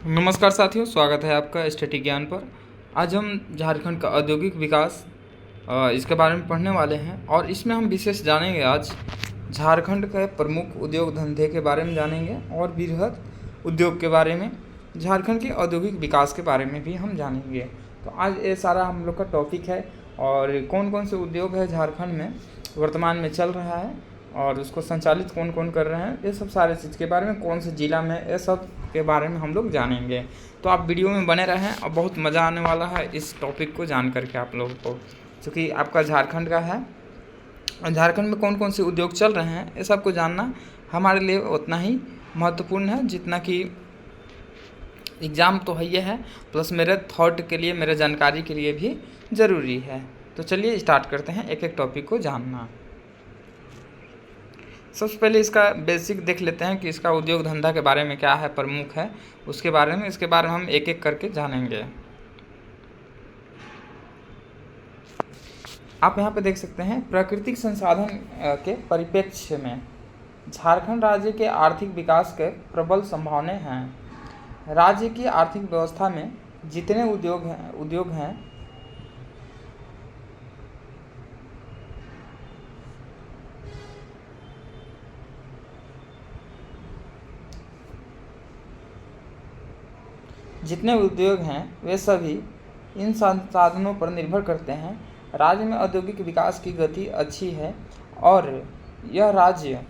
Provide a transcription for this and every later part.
नमस्कार साथियों, स्वागत है आपका स्टैटिक ज्ञान पर। आज हम झारखंड का औद्योगिक विकास इसके बारे में पढ़ने वाले हैं और इसमें हम विशेष जानेंगे। आज झारखंड के प्रमुख उद्योग धंधे के बारे में जानेंगे और बृहद उद्योग के बारे में, झारखंड के औद्योगिक विकास के बारे में भी हम जानेंगे। तो आज ये सारा हम लोग का टॉपिक है और कौन कौन से उद्योग है झारखंड में वर्तमान में चल रहा है और उसको संचालित कौन कौन कर रहे हैं, ये सब सारे चीज़ के बारे में, कौन से ज़िला में, ये सब के बारे में हम लोग जानेंगे। तो आप वीडियो में बने रहें और बहुत मज़ा आने वाला है इस टॉपिक को जान करके आप लोगों को, क्योंकि आपका झारखंड का है और झारखंड में कौन कौन से उद्योग चल रहे हैं ये सब को जानना हमारे लिए उतना ही महत्वपूर्ण है जितना कि एग्ज़ाम तो है ये है, प्लस मेरे थॉट के लिए, मेरे जानकारी के लिए भी ज़रूरी है। तो चलिए स्टार्ट करते हैं एक एक टॉपिक को जानना। सबसे पहले इसका बेसिक देख लेते हैं कि इसका उद्योग धंधा के बारे में क्या है, प्रमुख है उसके बारे में, इसके बारे में हम एक एक करके जानेंगे। आप यहाँ पे देख सकते हैं, प्राकृतिक संसाधन के परिप्रेक्ष्य में झारखंड राज्य के आर्थिक विकास के प्रबल संभावनाएं हैं। राज्य की आर्थिक व्यवस्था में जितने उद्योग हैं वे सभी इन संसाधनों पर निर्भर करते हैं। राज्य में औद्योगिक विकास की गति अच्छी है और यह राज्य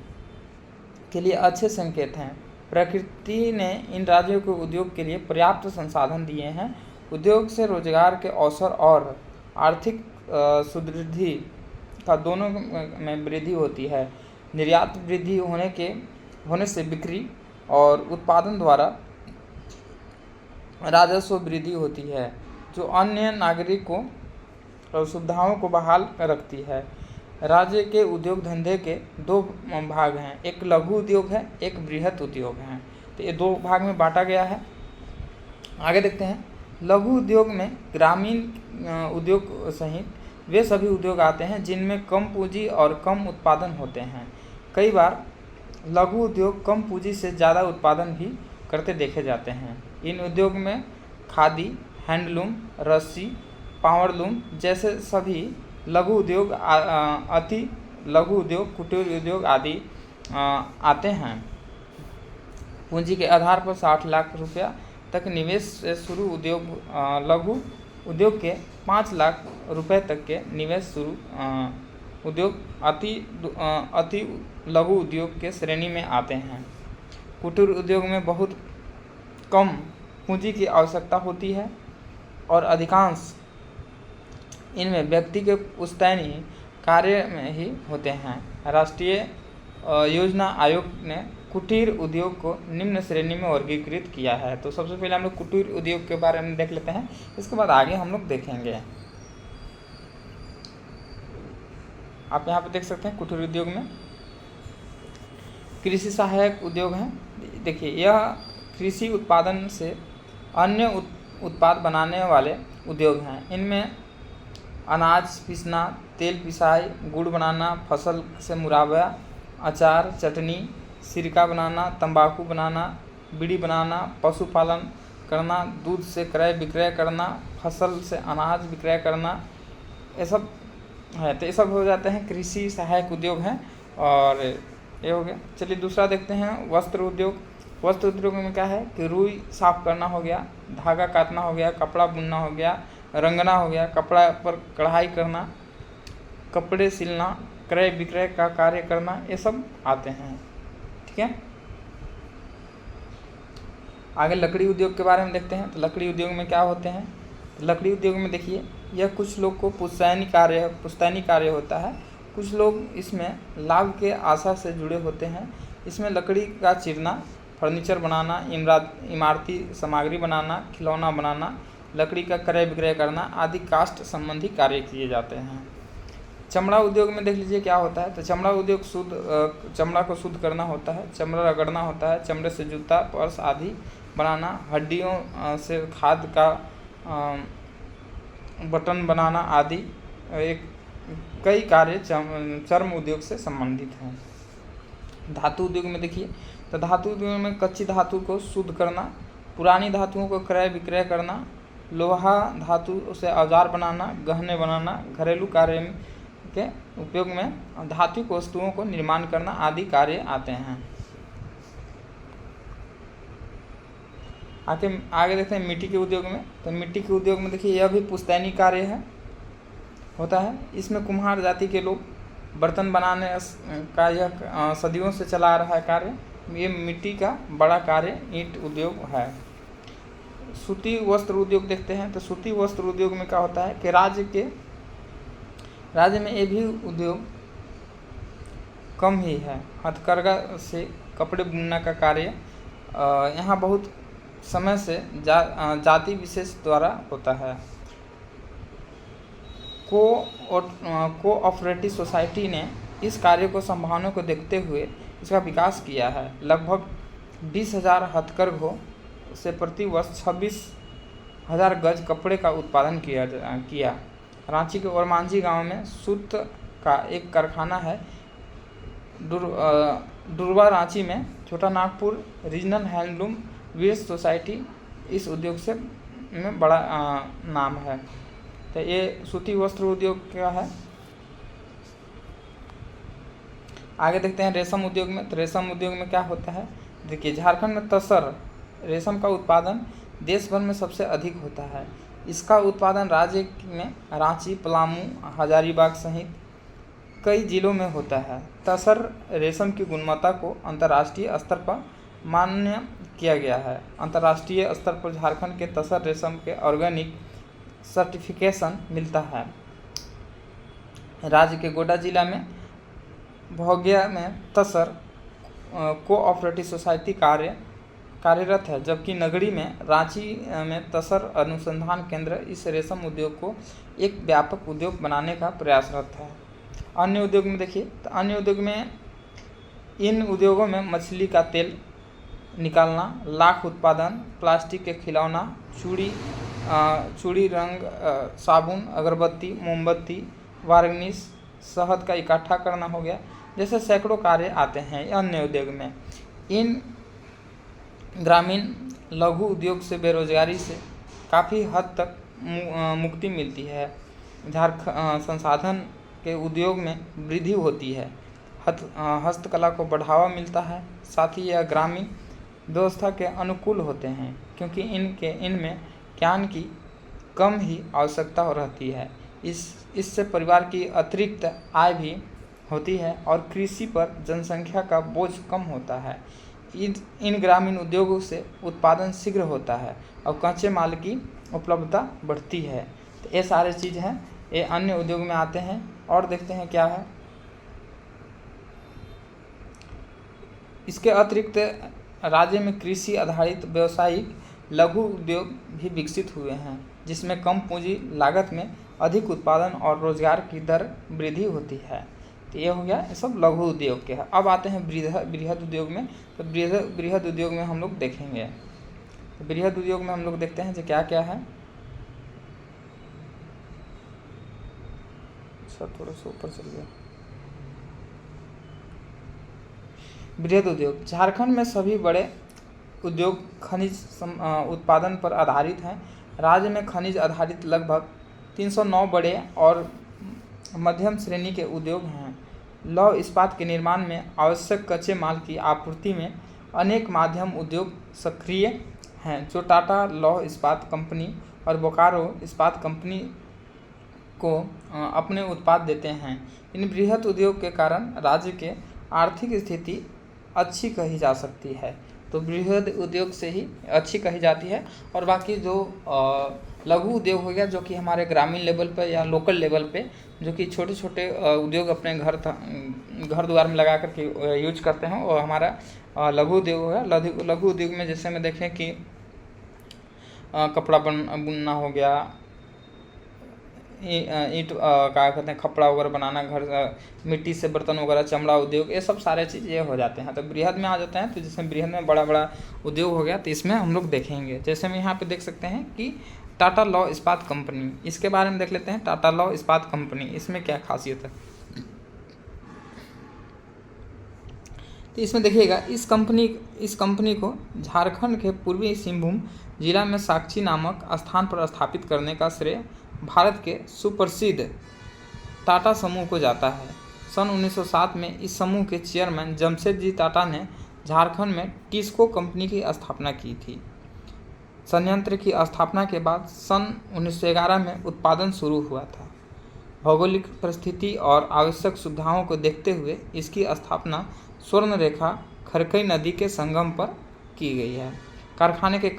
के लिए अच्छे संकेत हैं। प्रकृति ने इन राज्यों को उद्योग के लिए पर्याप्त संसाधन दिए हैं। उद्योग से रोजगार के अवसर और आर्थिक सुदृढ़ि का दोनों में वृद्धि होती है। निर्यात वृद्धि होने से बिक्री और उत्पादन द्वारा राजस्व वृद्धि होती है, जो अन्य नागरिकों और सुविधाओं को बहाल रखती है। राज्य के उद्योग धंधे के दो भाग हैं, एक लघु उद्योग है, एक बृहत उद्योग है। तो ये दो भाग में बांटा गया है। आगे देखते हैं, लघु उद्योग में ग्रामीण उद्योग सहित वे सभी उद्योग आते हैं जिनमें कम पूंजी और कम उत्पादन होते हैं। कई बार लघु उद्योग कम पूंजी से ज़्यादा उत्पादन भी करते देखे जाते हैं। इन उद्योग में खादी, हैंडलूम, रस्सी, पावरलूम जैसे सभी लघु उद्योग, अति लघु उद्योग, कुटीर उद्योग आदि आते हैं। पूंजी के आधार पर 60 लाख रुपया तक निवेश से शुरू लघु उद्योग के 5 लाख रुपए तक के निवेश शुरू उद्योग अति लघु उद्योग के श्रेणी में आते हैं। कुटीर उद्योग में बहुत कम पूंजी की आवश्यकता होती है और अधिकांश इनमें व्यक्ति के पुश्तैनी कार्य में ही होते हैं। राष्ट्रीय योजना आयोग ने कुटीर उद्योग को निम्न श्रेणी में वर्गीकृत किया है। तो सबसे पहले हम लोग कुटीर उद्योग के बारे में देख लेते हैं, इसके बाद आगे हम लोग देखेंगे। आप यहाँ पे देख सकते हैं, कुटीर उद्योग में कृषि सहायक उद्योग हैं। देखिए, यह कृषि उत्पादन से अन्य उत्पाद बनाने वाले उद्योग हैं। इनमें अनाज पीसना, तेल पिसाई, गुड़ बनाना, फसल से मुरब्बा, अचार, चटनी, सिरका बनाना, तंबाकू बनाना, बीड़ी बनाना, पशुपालन करना, दूध से क्रय विक्रय करना, फसल से अनाज विक्रय करना, ये सब है। तो ये सब हो जाते हैं कृषि सहायक उद्योग हैं और ये हो गया। चलिए दूसरा देखते हैं, वस्त्र उद्योग। वस्त्र उद्योग में क्या है कि रुई साफ करना हो गया, धागा काटना हो गया, कपड़ा बुनना हो गया, रंगना हो गया, कपड़ा पर कढ़ाई करना, कपड़े सिलना, क्रय विक्रय का कार्य करना, ये सब आते हैं। ठीक है, आगे लकड़ी उद्योग के बारे में देखते हैं। तो लकड़ी उद्योग में क्या होते हैं, तो लकड़ी उद्योग में देखिए, यह कुछ लोग को पुश्तैनी कार्य होता है। कुछ लोग इसमें लाभ के आशा से जुड़े होते हैं। इसमें लकड़ी का चीरना, फर्नीचर बनाना, इमारती सामग्री बनाना, खिलौना बनाना, लकड़ी का क्रय विक्रय करना आदि काष्ठ संबंधी कार्य किए जाते हैं। चमड़ा उद्योग में देख लीजिए क्या होता है। तो चमड़ा उद्योग चमड़ा को शुद्ध करना होता है, चमड़ा रगड़ना होता है, चमड़े से जूता, पर्स आदि बनाना, हड्डियों से खाद का बटन बनाना आदि कई कार्य चर्म उद्योग से संबंधित हैं। धातु उद्योग में देखिए, तो धातु उद्योग में कच्ची धातु को शुद्ध करना, पुरानी धातुओं को क्रय विक्रय करना, लोहा धातु से औजार बनाना, गहने बनाना, घरेलू कार्य के उपयोग में धातुक वस्तुओं को निर्माण करना आदि कार्य आते हैं। आगे देखते हैं मिट्टी के उद्योग में। तो मिट्टी के उद्योग में देखिए यह भी पुश्तैनी कार्य है होता है। इसमें कुम्हार जाति के लोग बर्तन बनाने का यह सदियों से चला आ रहा है कार्य। ये मिट्टी का बड़ा कार्य ईंट उद्योग है। सूती वस्त्र उद्योग देखते हैं। तो सूती वस्त्र उद्योग में क्या होता है कि राज्य में ये भी उद्योग कम ही है। हथकरघा से कपड़े बुनने का कार्य यहाँ बहुत समय से जाति विशेष द्वारा होता है। कोऑपरेटिव सोसाइटी ने इस कार्य को संभावना को देखते हुए इसका विकास किया है। लगभग 20,000 हथकरघों से प्रति वर्ष 26,000 गज कपड़े का उत्पादन किया। रांची के ओरमांझी गांव में सूत का एक कारखाना है। डुरवा रांची में छोटा नागपुर रीजनल हैंडलूम वीर्स सोसाइटी इस उद्योग से में बड़ा नाम है। तो ये सूती वस्त्र उद्योग क्या है। आगे देखते हैं रेशम उद्योग में। तो रेशम उद्योग में क्या होता है, देखिए झारखंड में तसर रेशम का उत्पादन देश भर में सबसे अधिक होता है। इसका उत्पादन राज्य में रांची, पलामू, हजारीबाग सहित कई जिलों में होता है। तसर रेशम की गुणवत्ता को अंतर्राष्ट्रीय स्तर पर मान्य किया गया है। अंतर्राष्ट्रीय स्तर पर झारखंड के तसर रेशम के ऑर्गेनिक सर्टिफिकेशन मिलता है। राज्य के गोड्डा जिला में भोगिया में तसर कोऑपरेटिव सोसाइटी कार्यरत है, जबकि नगरी में रांची में तसर अनुसंधान केंद्र इस रेशम उद्योग को एक व्यापक उद्योग बनाने का प्रयासरत है। अन्य उद्योग में देखिए, तो अन्य उद्योग में इन उद्योगों में मछली का तेल निकालना, लाख उत्पादन, प्लास्टिक के खिलौना, चूड़ी रंग, साबुन, अगरबत्ती, मोमबत्ती, वार्निश, शहद का इकट्ठा करना हो गया, जैसे सैकड़ों कार्य आते हैं अन्य उद्योग में। इन ग्रामीण लघु उद्योग से बेरोजगारी से काफ़ी हद तक मुक्ति मिलती है। संसाधन के उद्योग में वृद्धि होती है। हस्तकला को बढ़ावा मिलता है। साथ ही यह ग्रामीण व्यवस्था के अनुकूल होते हैं, क्योंकि इनमें ज्ञान की कम ही आवश्यकता रहती है। इससे परिवार की अतिरिक्त आय भी होती है और कृषि पर जनसंख्या का बोझ कम होता है। इन ग्रामीण उद्योगों से उत्पादन शीघ्र होता है और कच्चे माल की उपलब्धता बढ़ती है। तो ये सारे चीज़ हैं, ये अन्य उद्योग में आते हैं। और देखते हैं क्या है। इसके अतिरिक्त राज्य में कृषि आधारित व्यावसायिक लघु उद्योग भी विकसित हुए हैं, जिसमें कम पूंजी लागत में अधिक उत्पादन और रोजगार की दर वृद्धि होती है। तो ये हो गया, ये सब लघु उद्योग के है। अब आते हैं बृहद उद्योग में। तो बृहद उद्योग में हम लोग देखेंगे, तो बृहद उद्योग में हम लोग देखते हैं जो क्या क्या है। थोड़ा सा ऊपर चल गया। बृहद उद्योग झारखंड में सभी बड़े उद्योग खनिज उत्पादन पर आधारित हैं। राज्य में खनिज आधारित लगभग 309 बड़े और मध्यम श्रेणी के उद्योग हैं। लौह इस्पात के निर्माण में आवश्यक कच्चे माल की आपूर्ति में अनेक माध्यम उद्योग सक्रिय हैं, जो टाटा लौह इस्पात कंपनी और बोकारो इस्पात कंपनी को अपने उत्पाद देते हैं। इन बृहद उद्योग के कारण राज्य के आर्थिक स्थिति अच्छी कही जा सकती है। तो बृहद उद्योग से ही अच्छी कही जाती है। और बाकी जो लघु उद्योग हो गया, जो कि हमारे ग्रामीण लेवल पे या लोकल लेवल पे, जो कि छोटे छोटे उद्योग अपने घर द्वार में लगा करके यूज करते हैं, और हमारा लघु उद्योग हो गया। लघु उद्योग में जैसे में देखें कि कपड़ा बुनना हो गया, ईंट क्या कहते हैं खपड़ा वगैरह बनाना, घर मिट्टी से बर्तन वगैरह, चमड़ा उद्योग, ये सब सारे चीज़ ये हो जाते हैं। तो बृहद में आ जाते हैं। तो जिसमें बृहद में बड़ा बड़ा उद्योग हो गया, तो इसमें हम लोग देखेंगे। जैसे हम यहाँ पे देख सकते हैं कि टाटा लौह इस्पात कंपनी, इसके बारे में देख लेते हैं। टाटा लौह इस्पात कंपनी, इसमें क्या खासियत है। तो इसमें देखिएगा इस कंपनी को झारखंड के पूर्वी सिंहभूम जिला में साक्षी नामक स्थान पर स्थापित करने का श्रेय भारत के सुप्रसिद्ध टाटा समूह को जाता है। सन 1907 में इस समूह के चेयरमैन जमशेदजी टाटा ने झारखंड में टिस्को कंपनी की स्थापना की थी। संयंत्र की स्थापना के बाद सन 1911 में उत्पादन शुरू हुआ था। भौगोलिक परिस्थिति और आवश्यक सुविधाओं को देखते हुए इसकी स्थापना स्वर्ण रेखा खरकई नदी के संगम पर की गई है। कारखाने के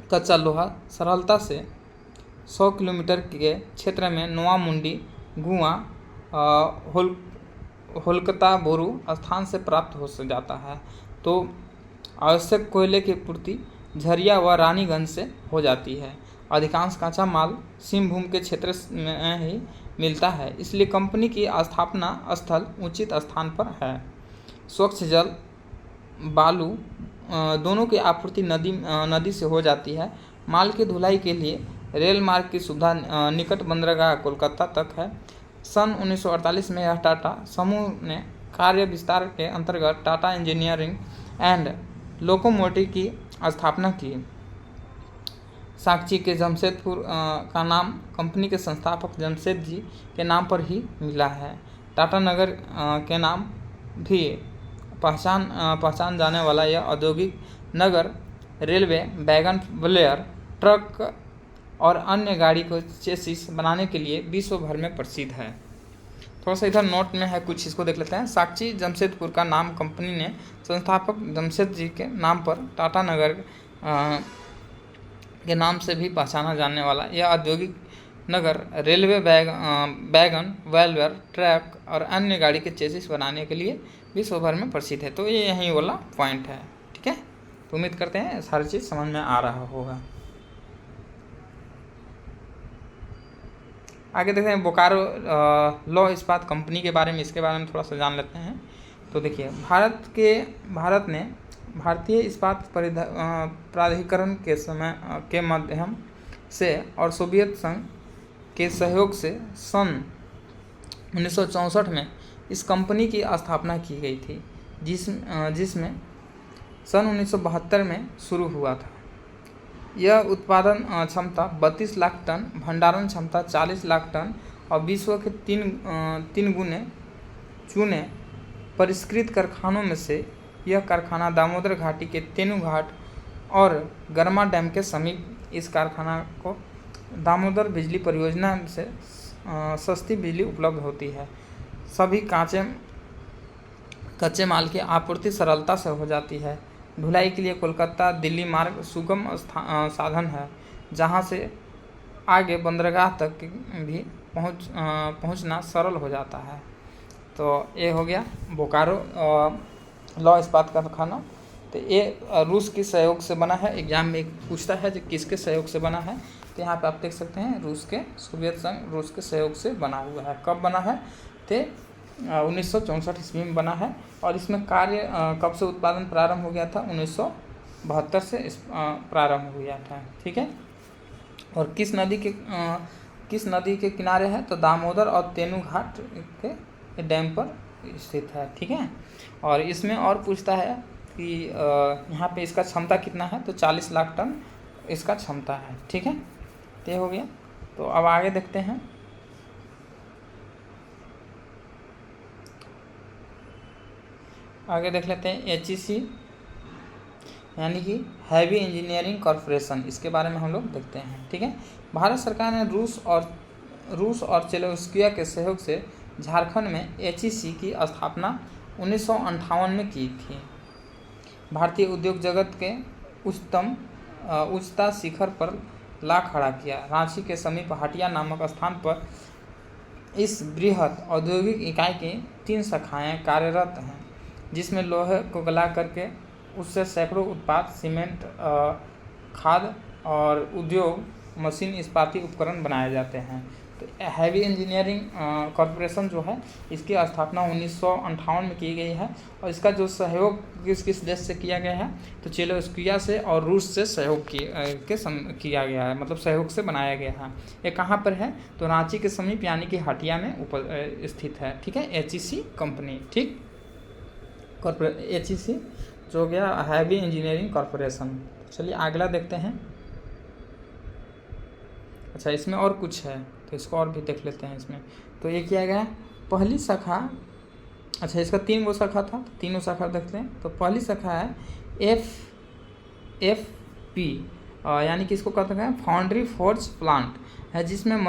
कच्चा लोहा सरलता से 100 किलोमीटर के क्षेत्र में नोआमुंडी, गुआ, होलकता, बोरू स्थान से प्राप्त हो जाता है। तो आवश्यक कोयले की पूर्ति झरिया व रानीगंज से हो जाती है। अधिकांश कच्चा माल सिंहभूम के क्षेत्र में ही मिलता है, इसलिए कंपनी की स्थापना स्थल उचित स्थान पर है। स्वच्छ जल, बालू दोनों की आपूर्ति नदी से हो जाती है। माल की ढुलाई के लिए रेल मार्ग की सुविधा निकट बंदरगाह कोलकाता तक है। सन 1948 में यह टाटा समूह ने कार्य विस्तार के अंतर्गत टाटा इंजीनियरिंग एंड लोकोमोटिव की स्थापना की। साक्षी के जमशेदपुर का नाम कंपनी के संस्थापक जमशेद जी के नाम पर ही मिला है। टाटा नगर के नाम भी पहचान जाने वाला यह औद्योगिक नगर रेलवे, वैगन व्हीलर, ट्रक और अन्य गाड़ी को चेसिस बनाने के लिए विश्व भर में प्रसिद्ध है। थोड़ा सा इधर नोट में है, कुछ इसको देख लेते हैं। साक्षी जमशेदपुर का नाम कंपनी ने संस्थापक जमशेद जी के नाम पर टाटा नगर के नाम से भी पहचाना जाने वाला यह औद्योगिक नगर रेलवे, वैगन व्हीलर, ट्रक और अन्य गाड़ी के चेसिस बनाने के लिए विश्व भर में प्रसिद्ध है। तो ये यही वाला पॉइंट है, ठीक है। तो उम्मीद करते हैं सारी चीज़ समझ में आ रहा होगा। आगे देखते हैं बोकारो लौह इस्पात कंपनी के बारे में, इसके बारे में थोड़ा सा जान लेते हैं। तो देखिए भारत ने भारतीय इस्पात प्राधिकरण के माध्यम से और सोवियत संघ के सहयोग से सन 1964 में इस कंपनी की स्थापना की गई थी, जिसमें सन 1972 में शुरू हुआ था। यह उत्पादन क्षमता 32 लाख टन, भंडारण क्षमता 40 लाख टन और विश्व के तीन गुने चुने परिष्कृत कारखानों में से यह कारखाना दामोदर घाटी के तेनू घाट और गरमा डैम के समीप इस कारखाना को दामोदर बिजली परियोजना से सस्ती बिजली उपलब्ध होती है। सभी कच्चे माल की आपूर्ति सरलता से हो जाती है। ढुलाई के लिए कोलकाता दिल्ली मार्ग सुगम साधन है, जहां से आगे बंदरगाह तक भी पहुंचना सरल हो जाता है। तो ये हो गया बोकारो लौह इस्पात कारखाना। तो ये रूस के सहयोग से बना है। एग्जाम में एक पूछता है जो किसके सहयोग से बना है, तो यहाँ पे आप देख सकते हैं सोवियत संघ रूस के सहयोग से बना हुआ है। कब बना है? तो 1964 ईस्वी में बना है। और इसमें कार्य कब से उत्पादन प्रारंभ हो गया था? 1972 से प्रारंभ हो गया था, ठीक है। और किस नदी के किनारे है? तो दामोदर और तेनू घाट के डैम पर स्थित है, ठीक है। और इसमें और पूछता है कि यहाँ पे इसका क्षमता कितना है? तो 40 लाख टन इसका क्षमता है, ठीक है। तो ये हो गया। तो अब आगे देखते हैं। आगे देख लेते हैं HEC यानी कि हैवी इंजीनियरिंग कॉरपोरेशन, इसके बारे में हम लोग देखते हैं, ठीक है। भारत सरकार ने रूस और चेलोस्लोवाकिया के सहयोग से झारखंड में HEC की स्थापना 1958 में की थी। भारतीय उद्योग जगत के उच्चता शिखर पर ला खड़ा किया। रांची के समीप हटिया नामक स्थान पर इस बृहद औद्योगिक इकाई की 3 शाखाएं कार्यरत हैं, जिसमें लोहे को गला करके उससे सैकड़ों उत्पाद, सीमेंट, खाद और उद्योग, मशीन, इस्पाती उपकरण बनाए जाते हैं। तो हैवी इंजीनियरिंग कॉरपोरेशन जो है, इसकी स्थापना 1958 में की गई है। और इसका जो सहयोग किस देश से किया गया है? तो चेलोस्लोवाकिया से और रूस से सहयोग किया गया है, मतलब सहयोग से बनाया गया है। ये कहाँ पर है? तो रांची के समीप यानी कि हटिया में स्थित है, ठीक है। HEC कंपनी, ठीक। HEC जो हो गया हैवी इंजीनियरिंग कॉरपोरेशन। चलिए अगला देखते हैं। अच्छा, इसमें और कुछ है तो इसको और भी देख लेते हैं। इसमें तो ये किया गया पहली शाखा, अच्छा इसका 3 गो शाखा था, तो तीनों शाखा देखते हैं। तो पहली शाखा है FFP, यानी कि इसको कहते हैं फाउंड्री फोर्ज प्लांट है, जिसमें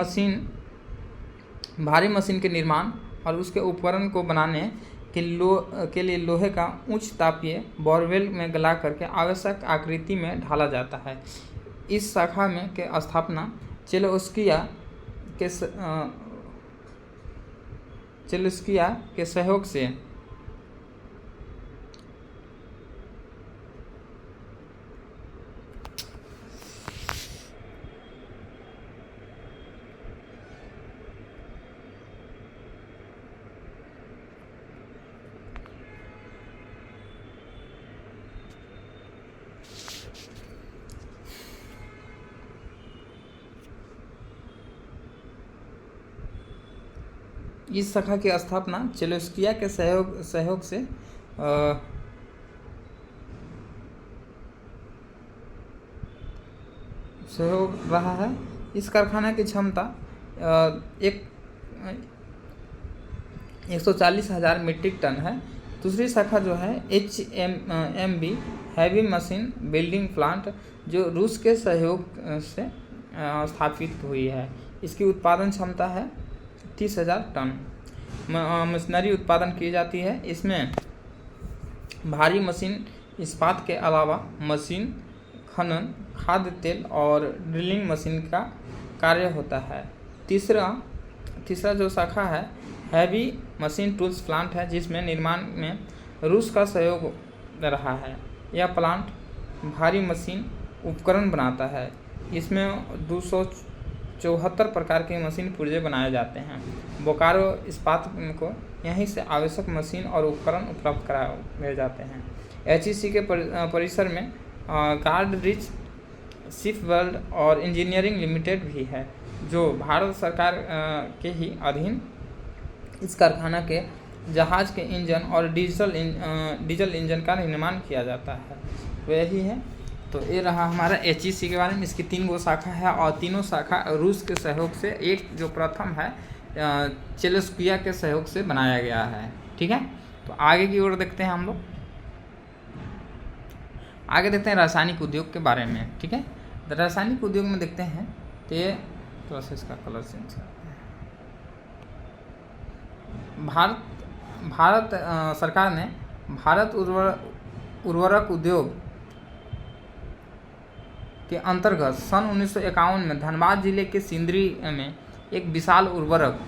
भारी मशीन के निर्माण और उसके उपकरण को बनाने के लिए लोहे का उच्च तापीय बोरवेल में गला करके आवश्यक आकृति में ढाला जाता है। इस शाखा में के स्थापना चेलोस्किया के सहयोग से इस शाखा की स्थापना चेलोस्किया के सहयोग से सहयोग रहा है। इस कारखाना की क्षमता 140,000 मीट्रिक टन है। दूसरी शाखा जो है HMB heavy machine building plant, जो रूस के सहयोग से स्थापित हुई है। इसकी उत्पादन क्षमता है 30,000 टन। मशीनरी उत्पादन की जाती है। इसमें भारी मशीन इस्पात के अलावा मशीन खनन, खाद्य तेल और ड्रिलिंग मशीन का कार्य होता है। तीसरा जो शाखा है हैवी मशीन टूल्स प्लांट है, जिसमें निर्माण में रूस का सहयोग रहा है। यह प्लांट भारी मशीन उपकरण बनाता है। इसमें 274 प्रकार के मशीन पुर्जे बनाए जाते हैं। बोकारो इस्पात को यहीं से आवश्यक मशीन और उपकरण उपलब्ध कराए जाते हैं। HEC के परिसर में गार्डरिच शिपबिल्ड और इंजीनियरिंग लिमिटेड भी है, जो भारत सरकार के ही अधीन इस कारखाना के जहाज के इंजन और डीजल इंजन का निर्माण किया जाता है। तो यही है। तो ये रहा हमारा HEC के बारे में। इसकी 3 गो शाखा है और तीनों शाखा रूस के सहयोग से, एक जो प्रथम है चेलोस्किया के सहयोग से बनाया गया है। ठीक है, तो आगे की ओर देखते हैं हम लोग। आगे देखते हैं रासायनिक उद्योग के बारे में। ठीक है, तो रासायनिक उद्योग में देखते हैं तो ये थोड़ा सा इसका कलर चेंज करते हैं। भारत सरकार ने भारत उर्वरक उद्योग के अंतर्गत सन 1951 में धनबाद जिले के सिंदरी में एक विशाल उर्वरक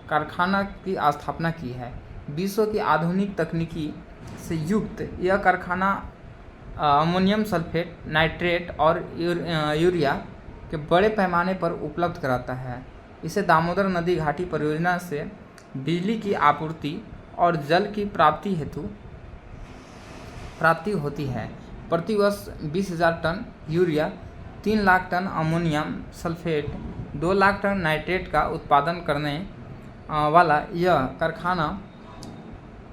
कारखाना की स्थापना की है। विश्व की आधुनिक तकनीकी से युक्त यह कारखाना अमोनियम सल्फेट, नाइट्रेट और यूरिया के बड़े पैमाने पर उपलब्ध कराता है। इसे दामोदर नदी घाटी परियोजना से बिजली की आपूर्ति और जल की प्राप्ति होती है। प्रतिवर्ष 20,000 ton urea, 3 lakh ton ammonium sulphate, 2 lakh ton nitrate का उत्पादन करने वाला यह कारखाना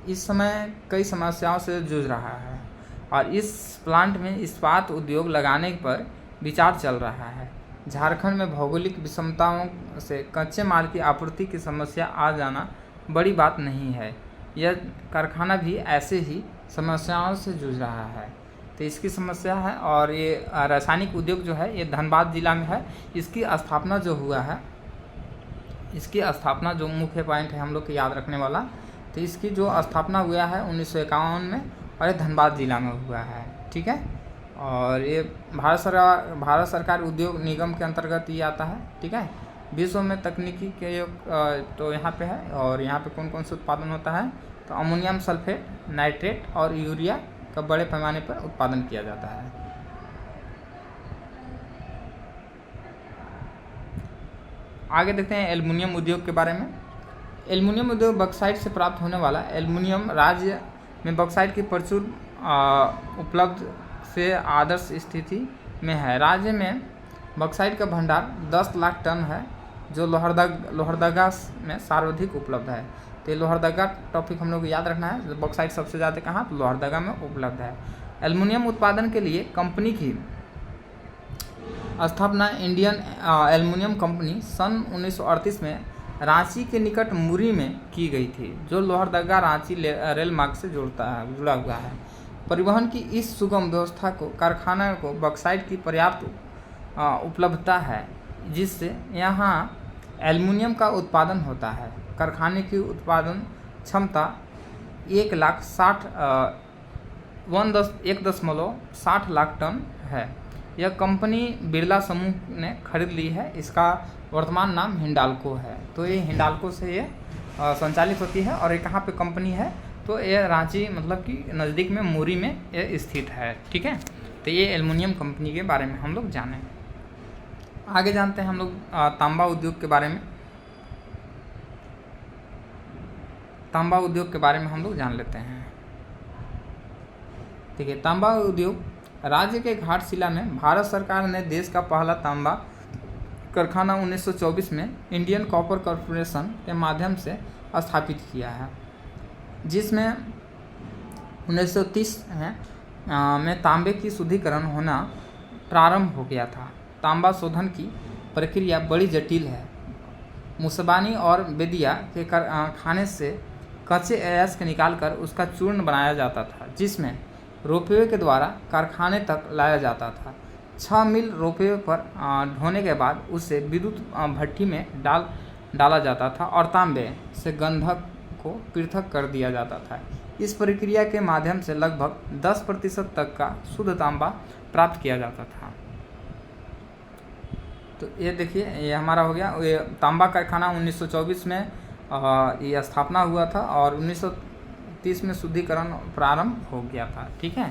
इस समय कई समस्याओं से जूझ रहा है और इस प्लांट में इस्पात उद्योग लगाने पर विचार चल रहा है। झारखंड में भौगोलिक विषमताओं से कच्चे माल की आपूर्ति की समस्या आ जाना बड़ी बात नहीं है। यह कारखाना भी ऐसे ही समस्याओं से जूझ रहा है। तो इसकी समस्या है। और ये रासायनिक उद्योग जो है ये धनबाद जिला में है। इसकी स्थापना जो हुआ है, इसकी स्थापना जो मुख्य पॉइंट है हम लोग को याद रखने वाला, तो इसकी जो स्थापना हुआ है 1951 में और ये धनबाद जिला में हुआ है। ठीक है, और ये भारत सरकार उद्योग निगम के अंतर्गत ही आता है। ठीक है, विश्व में तकनीकी के तो यहाँ पे है। और यहाँ पे कौन कौन से उत्पादन होता है, तो अमोनियम सल्फेट, नाइट्रेट और यूरिया का बड़े पैमाने पर उत्पादन किया जाता है। आगे देखते हैं एल्युमिनियम उद्योग के बारे में। एल्युमिनियम उद्योग बॉक्साइट से प्राप्त होने वाला एल्युमिनियम राज्य में बॉक्साइट की प्रचुर उपलब्ध से आदर्श स्थिति में है। राज्य में बॉक्साइट का भंडार 10 लाख टन है, जो लोहरदगा में सर्वाधिक उपलब्ध है। तो ये लोहरदगा टॉपिक हम लोग को याद रखना है। बॉक्साइट सबसे ज़्यादा कहाँ, तो लोहरदगा में उपलब्ध है। एल्युमिनियम उत्पादन के लिए कंपनी की स्थापना इंडियन एल्युमिनियम कंपनी सन 1938 में रांची के निकट मुरी में की गई थी, जो लोहरदगा रांची रेल मार्ग से जुड़ा हुआ है। परिवहन की इस सुगम व्यवस्था को कारखाना को बॉक्साइट की पर्याप्त उपलब्धता है, जिससे यहाँ एल्युमिनियम का उत्पादन होता है। कारखाने की उत्पादन क्षमता 1.60 लाख टन है। यह कंपनी बिरला समूह ने खरीद ली है। इसका वर्तमान नाम हिंडाल्को है। तो ये हिंडाल्को से ये संचालित होती है और ये कहाँ पे कंपनी है, तो ये रांची मतलब कि नज़दीक में मुरी में ये स्थित है। ठीक है, तो ये एल्युमिनियम कंपनी के बारे में हम लोग जाने। आगे जानते हैं हम लोग तांबा उद्योग के बारे में। तांबा उद्योग के बारे में हम लोग जान लेते हैं। ठीक है, तांबा उद्योग राज्य के घाटशिला में भारत सरकार ने देश का पहला तांबा कारखाना 1924 में इंडियन कॉपर कॉरपोरेशन के माध्यम से स्थापित किया है, जिसमें 1930 में तांबे की शुद्धिकरण होना प्रारंभ हो गया था। तांबा शोधन की प्रक्रिया बड़ी जटिल है। मुसबानी और बेदिया के खाने से कच्चे अयस्क निकालकर उसका चूर्ण बनाया जाता था, जिसमें रोपवे के द्वारा कारखाने तक लाया जाता था। 6 मील रोपवे पर ढोने के बाद उसे विद्युत भट्ठी में डाला जाता था और तांबे से गंधक को पृथक कर दिया जाता था। इस प्रक्रिया के माध्यम से लगभग 10% तक का शुद्ध तांबा प्राप्त किया जाता था। तो ये देखिए, ये हमारा हो गया। ये तांबा कारखाना 1924 में ये स्थापना हुआ था और 1930 में शुद्धिकरण प्रारंभ हो गया था। ठीक है,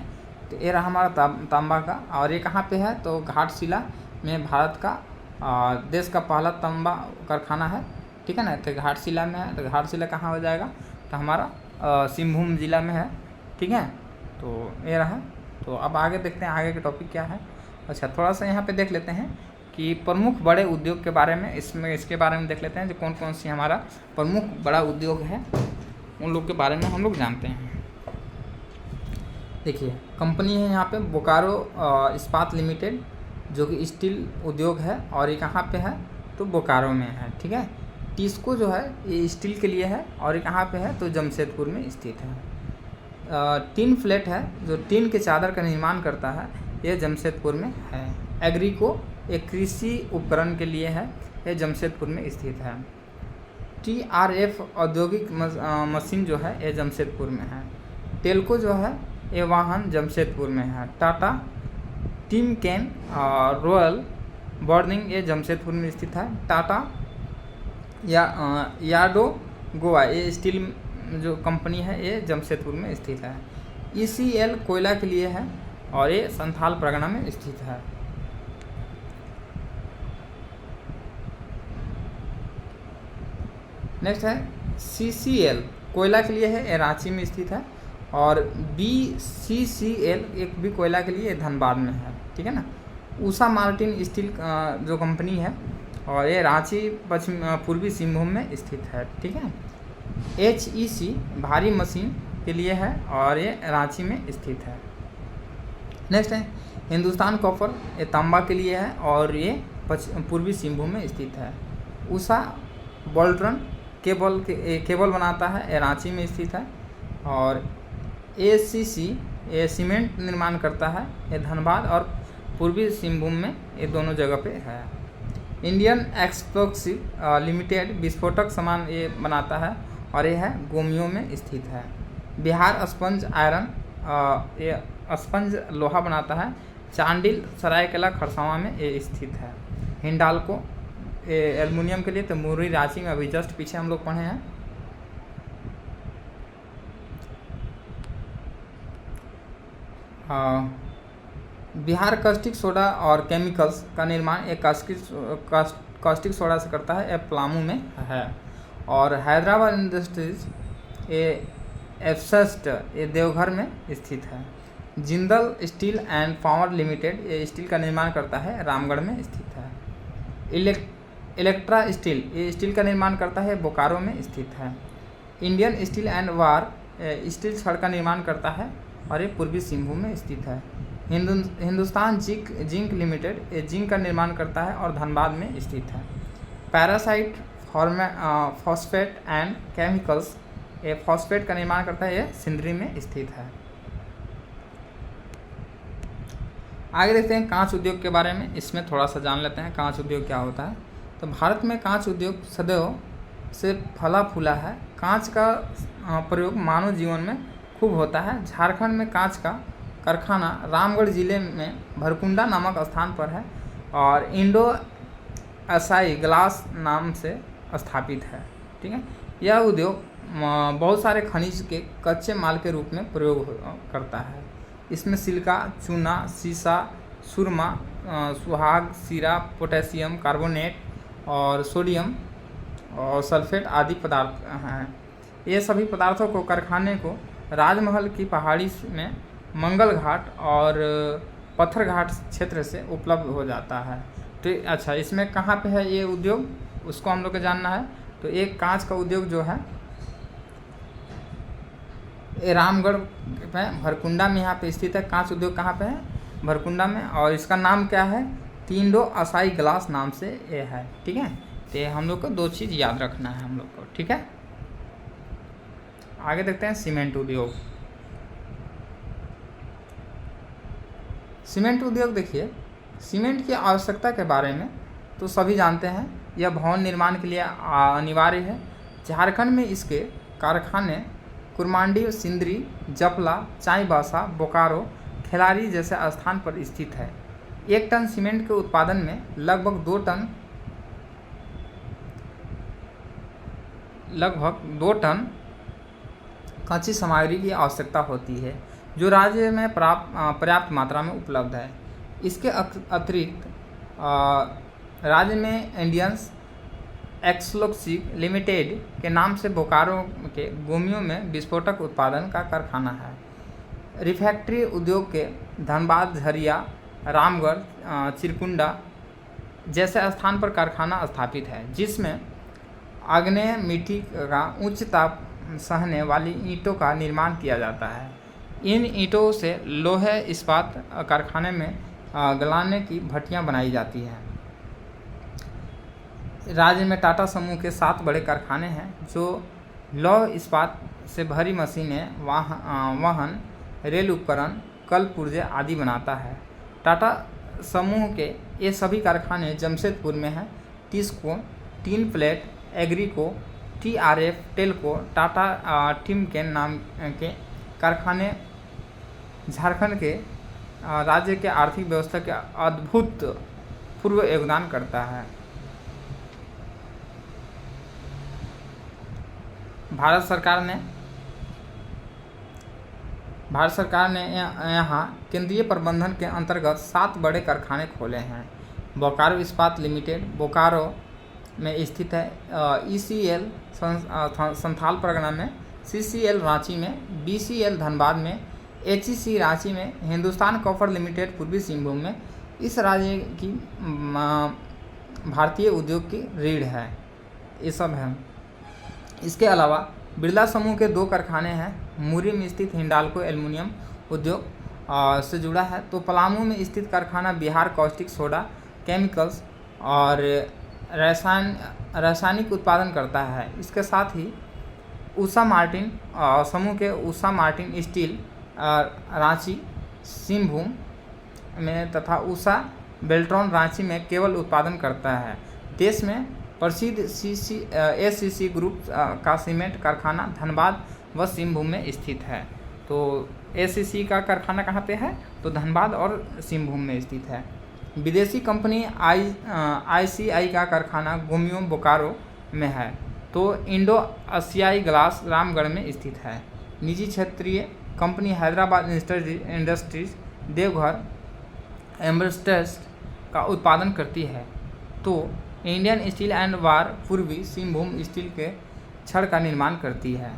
तो ये रहा हमारा तांबा का। और ये कहाँ पे है, तो घाटशिला में भारत का देश का पहला तांबा कारखाना है। ठीक है ना, तो घाटशिला में है। तो घाटशिला कहाँ हो जाएगा, तो हमारा सिंहभूम जिला में है। ठीक है, तो ये रहा। तो अब आगे देखते हैं आगे के टॉपिक क्या है। अच्छा, थोड़ा सा यहाँ पे देख लेते हैं कि प्रमुख बड़े उद्योग के बारे में, इसके बारे में देख लेते हैं जो कौन कौन सी हमारा प्रमुख बड़ा उद्योग है, उन लोग के बारे में हम लोग जानते हैं। देखिए, कंपनी है यहाँ पे बोकारो इस्पात लिमिटेड, जो कि स्टील उद्योग है और ये कहाँ पे है, तो बोकारो में है। ठीक है, टिस्को जो है ये स्टील के लिए है और ये कहाँ पे है, तो जमशेदपुर में स्थित है। टिन फ्लेट है जो टिन के चादर का निर्माण करता है, ये जमशेदपुर में है। एग्रीको एक कृषि उपकरण के लिए है, ये जमशेदपुर में स्थित है। TRF औद्योगिक मशीन जो है ये जमशेदपुर में है। टेल्को जो है ये वाहन जमशेदपुर में है। Tata team can royal burning ये जमशेदपुर में स्थित है। टाटा यार्डो गोवा ये स्टील जो कंपनी है ये जमशेदपुर में स्थित है। ECL कोयला के लिए है और ये संथाल परगना में स्थित है। नेक्स्ट है CCL कोयला के लिए है, ये रांची में स्थित है। और BCCL एक भी कोयला के लिए धनबाद में है। ठीक है ना। उषा मार्टिन स्टील जो कंपनी है और ये रांची पूर्वी सिंहभूम में स्थित है। ठीक है। HEC भारी मशीन के लिए है और ये रांची में स्थित है। नेक्स्ट है हिंदुस्तान कॉपर, ये तांबा के लिए है और ये पूर्वी सिंहभूम में स्थित है। उषा बोल्ट्रन केबल बनाता है, ये रांची में स्थित है। और ACC ये सीमेंट निर्माण करता है, ये धनबाद और पूर्वी सिंहभूम में ये दोनों जगह पे है। इंडियन एक्सप्लोसिव लिमिटेड विस्फोटक सामान ये बनाता है और ये है गोमियों में स्थित है। बिहार स्पंज आयरन ये स्पंज लोहा बनाता है, चांडिल सरायकला खरसावां में ये स्थित है। हिंडाल्को एल्युमिनियम के लिए तो मुरई रांची में अभी जस्ट पीछे हम लोग पढ़े हैं। बिहार कास्टिक सोडा और केमिकल्स का निर्माण एक कास्टिक सोडा से करता है, ये पलामू में है। और हैदराबाद इंडस्ट्रीज ये एफसस्ट ये देवघर में स्थित है। Jindal steel and power limited ये स्टील का निर्माण करता है, रामगढ़ में स्थित है। इलेक्ट्रा स्टील ये स्टील का निर्माण करता है, बोकारो में स्थित है। Indian steel and war steel छड़ का निर्माण करता है और ये पूर्वी सिंहभूम में स्थित है। हिंदुस्तान जिंक लिमिटेड ये जिंक का निर्माण करता है और धनबाद में स्थित है। पैरासाइट फॉस्फेट एंड केमिकल्स ये फॉस्फेट का निर्माण करता है, ये सिंदरी में स्थित है। आगे देखते हैं कांच उद्योग के बारे में, इसमें थोड़ा सा जान लेते हैं कांच उद्योग क्या होता है। तो भारत में कांच उद्योग सदैव से फला फूला है। कांच का प्रयोग मानव जीवन में खूब होता है। झारखंड में कांच का कारखाना रामगढ़ जिले में भरकुंडा नामक स्थान पर है और इंडो असाई ग्लास नाम से स्थापित है। ठीक है, यह उद्योग बहुत सारे खनिज के कच्चे माल के रूप में प्रयोग करता है। इसमें सिलिका, चूना, सीसा, सुरमा, सुहाग, सीरा, पोटेशियम कार्बोनेट और सोडियम और सल्फेट आदि पदार्थ हैं। ये सभी पदार्थों को कारखाने को राजमहल की पहाड़ी में मंगल घाट और पत्थर घाट क्षेत्र से उपलब्ध हो जाता है। तो अच्छा, इसमें कहाँ पे है ये उद्योग, उसको हम लोग को जानना है। तो एक कांच का उद्योग जो है रामगढ़ में भरकुंडा में यहाँ पे स्थित है। कांच उद्योग कहाँ पे है? भरकुंडा में। और इसका नाम क्या है? इंडो असाई ग्लास नाम से ये है। ठीक है, तो हम लोग को दो चीज़ याद रखना है हम लोग को। ठीक है, आगे देखते हैं सीमेंट उद्योग। सीमेंट उद्योग देखिए, सीमेंट की आवश्यकता के बारे में तो सभी जानते हैं, यह भवन निर्माण के लिए अनिवार्य है। झारखंड में इसके कारखाने कुरमांडी, सिंदरी, जपला, चाईबासा, बोकारो, खिलाड़ी जैसे स्थान पर स्थित है। 1 टन सीमेंट के उत्पादन में लगभग 2 टन कच्ची सामग्री की आवश्यकता होती है, जो राज्य में पर्याप्त मात्रा में उपलब्ध है। इसके अतिरिक्त राज्य में इंडियंस एक्सलोक्सिक लिमिटेड के नाम से बोकारो के गोमियों में विस्फोटक उत्पादन का कारखाना है। रिफैक्ट्री उद्योग के धनबाद, झरिया, रामगढ़, चिरकुंडा जैसे स्थान पर कारखाना स्थापित है, जिसमें आग्नेय मिट्टी का उच्च ताप सहने वाली ईंटों का निर्माण किया जाता है। इन ईंटों से लोहे इस्पात कारखाने में गलाने की भट्टियां बनाई जाती हैं। राज्य में टाटा समूह के 7 बड़े कारखाने हैं, जो लौह इस्पात से भरी मशीनें, वाहन, रेल उपकरण, कल पुर्जे आदि बनाता है। टाटा समूह के ये सभी कारखाने जमशेदपुर में हैं। TISCO, tin plate, Agrico, TRF, Telco, Tata Timken नाम के कारखाने झारखंड के राज्य के आर्थिक व्यवस्था के अद्भुत पूर्व योगदान करता है। भारत सरकार ने यहाँ केंद्रीय प्रबंधन के अंतर्गत 7 बड़े कारखाने खोले हैं। बोकारो इस्पात लिमिटेड बोकारो में स्थित है, ECL संथाल परगना में, CCL रांची में, BCL धनबाद में, HEC रांची में, हिंदुस्तान कॉपर लिमिटेड पूर्वी सिंहभूम में। इस राज्य की भारतीय उद्योग की रीढ़ है, ये सब है। इसके अलावा बिरला समूह के 2 कारखाने हैं। मुरी में स्थित हिंडाल्को एल्युमिनियम उद्योग से जुड़ा है। तो पलामू में स्थित कारखाना बिहार कॉस्टिक सोडा केमिकल्स और रासायनिक उत्पादन करता है। इसके साथ ही उषा मार्टिन समूह के उषा मार्टिन स्टील रांची सिंहभूम में तथा उषा बेल्ट्रॉन रांची में केवल उत्पादन करता है। देश में प्रसिद्ध SCC ग्रुप का सीमेंट कारखाना धनबाद व सिंहभूम में स्थित है। तो SCC का कारखाना कहाँ पे है? तो धनबाद और सिंहभूम में स्थित है। विदेशी कंपनी ICI का कारखाना गोमियों बोकारो में है। तो इंडो एशियाई ग्लास रामगढ़ में स्थित है। निजी क्षेत्रीय कंपनी हैदराबाद इंडस्ट्रीज देवघर एम्बेस्टर्स का उत्पादन करती है। तो इंडियन स्टील एंड वार पूर्वी सिंहभूम स्टील के छड़ का निर्माण करती है।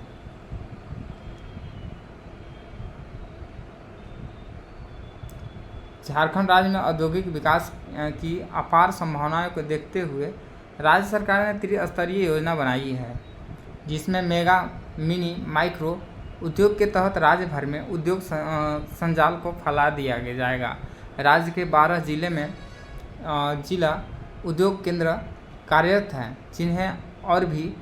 झारखंड राज्य में औद्योगिक विकास की अपार संभावनाओं को देखते हुए राज्य सरकार ने त्रिस्तरीय योजना बनाई है, जिसमें मेगा मिनी माइक्रो उद्योग के तहत राज्य भर में उद्योग संजाल को फैला दिया जाएगा। राज्य के 12 जिले में जिला उद्योग केंद्र कार्यरत हैं, जिन्हें और भी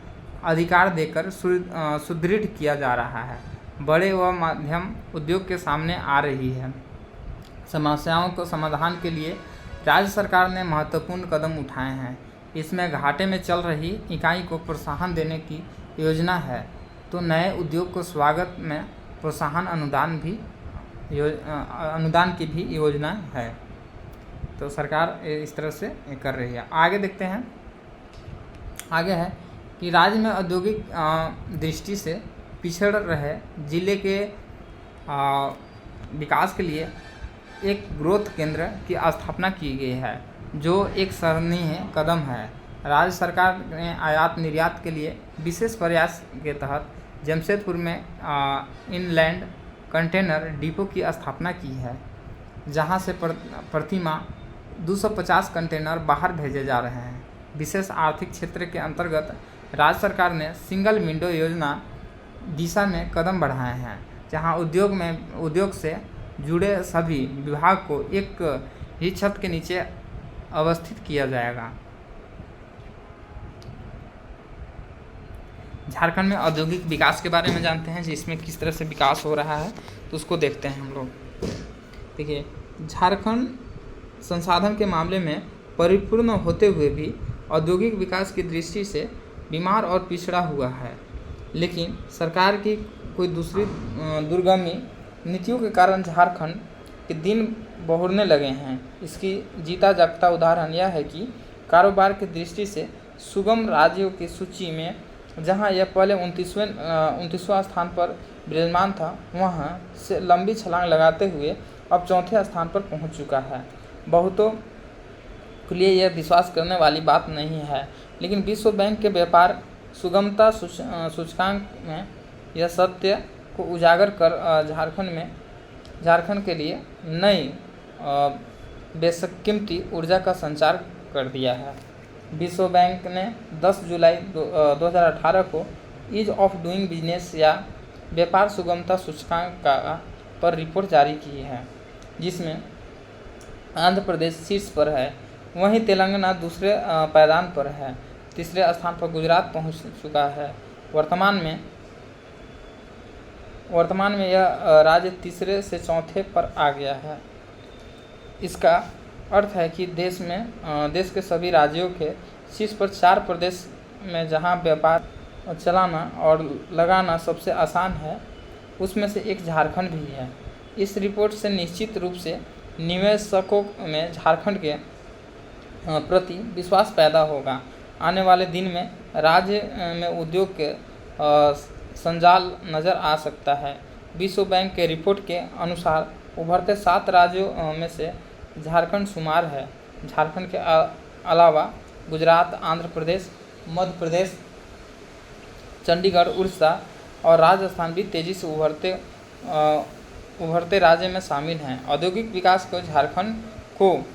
अधिकार देकर सुदृढ़ किया जा रहा है। बड़े व मध्यम उद्योग के सामने आ रही है समस्याओं को समाधान के लिए राज्य सरकार ने महत्वपूर्ण कदम उठाए हैं। इसमें घाटे में चल रही इकाई को प्रोत्साहन देने की योजना है, तो नए उद्योग को स्वागत में प्रोत्साहन अनुदान की भी योजना है। तो सरकार इस तरह से कर रही है। आगे देखते हैं। आगे है कि राज्य में औद्योगिक दृष्टि से पिछड़ रहे जिले के विकास के लिए एक ग्रोथ केंद्र की स्थापना की गई है, जो एक सराहनीय कदम है। राज्य सरकार ने आयात निर्यात के लिए विशेष प्रयास के तहत जमशेदपुर में इनलैंड कंटेनर डिपो की स्थापना की है, जहां से प्रति माह 250 कंटेनर बाहर भेजे जा रहे हैं। विशेष आर्थिक क्षेत्र के अंतर्गत राज्य सरकार ने सिंगल विंडो योजना दिशा में कदम बढ़ाए हैं, जहां उद्योग से जुड़े सभी विभाग को एक ही छत के नीचे अवस्थित किया जाएगा। झारखंड में औद्योगिक विकास के बारे में जानते हैं, जिसमें किस तरह से विकास हो रहा है, तो उसको देखते हैं हम लोग। देखिए, झारखंड संसाधन के मामले में परिपूर्ण होते हुए भी औद्योगिक विकास की दृष्टि से बीमार और पिछड़ा हुआ है, लेकिन सरकार की कोई दूसरी दूरगामी नीतियों के कारण झारखंड के दिन बहुरने लगे हैं। इसकी जीता जागता उदाहरण यह है कि कारोबार की दृष्टि से सुगम राज्यों की सूची में जहां यह पहले 29वां स्थान पर विराजमान था, वहां से लंबी छलांग लगाते हुए अब चौथे स्थान पर पहुंच चुका है। बहुतों के लिए यह विश्वास करने वाली बात नहीं है, लेकिन विश्व बैंक के व्यापार सुगमता सूचकांक में यह सत्य को उजागर कर झारखंड के लिए नई बेशकीमती ऊर्जा का संचार कर दिया है। विश्व बैंक ने 10 जुलाई 2018 को ईज ऑफ डूइंग बिजनेस या व्यापार सुगमता सूचकांक पर रिपोर्ट जारी की है, जिसमें आंध्र प्रदेश शीर्ष पर है, वहीं तेलंगाना दूसरे पायदान पर है। तीसरे स्थान पर गुजरात पहुंच चुका है। वर्तमान में यह राज्य तीसरे से चौथे पर आ गया है। इसका अर्थ है कि देश के सभी राज्यों के शीर्ष पर 4 प्रदेश में जहां व्यापार चलाना और लगाना सबसे आसान है, उसमें से एक झारखंड भी है। इस रिपोर्ट से निश्चित रूप से निवेशकों में झारखंड के प्रति विश्वास पैदा होगा। आने वाले दिन में राज्य में उद्योग के संजाल नज़र आ सकता है। विश्व बैंक के रिपोर्ट के अनुसार उभरते 7 राज्यों में से झारखंड शुमार है। झारखंड के अलावा गुजरात, आंध्र प्रदेश, मध्य प्रदेश, चंडीगढ़, उड़ीसा और राजस्थान भी तेज़ी से उभरते राज्य में शामिल हैं। औद्योगिक विकास को झारखंड को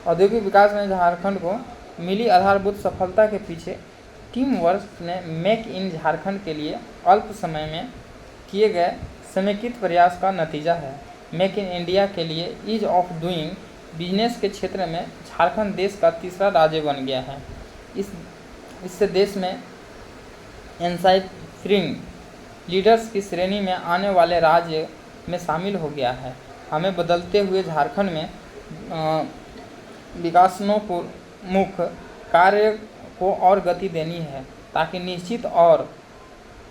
औद्योगिक विकास में झारखंड को मिली आधारभूत सफलता के पीछे टीम वर्क ने मेक इन झारखंड के लिए अल्प समय में किए गए समेकित प्रयास का नतीजा है। मेक इन इंडिया के लिए ईज ऑफ डूइंग बिजनेस के क्षेत्र में झारखंड देश का तीसरा राज्य बन गया है। इससे देश में एनसाइफरिंग लीडर्स की श्रेणी में आने वाले राज्य में शामिल हो गया है। हमें बदलते हुए झारखंड में विकासोन्मुख कार्य को और गति देनी है, ताकि निश्चित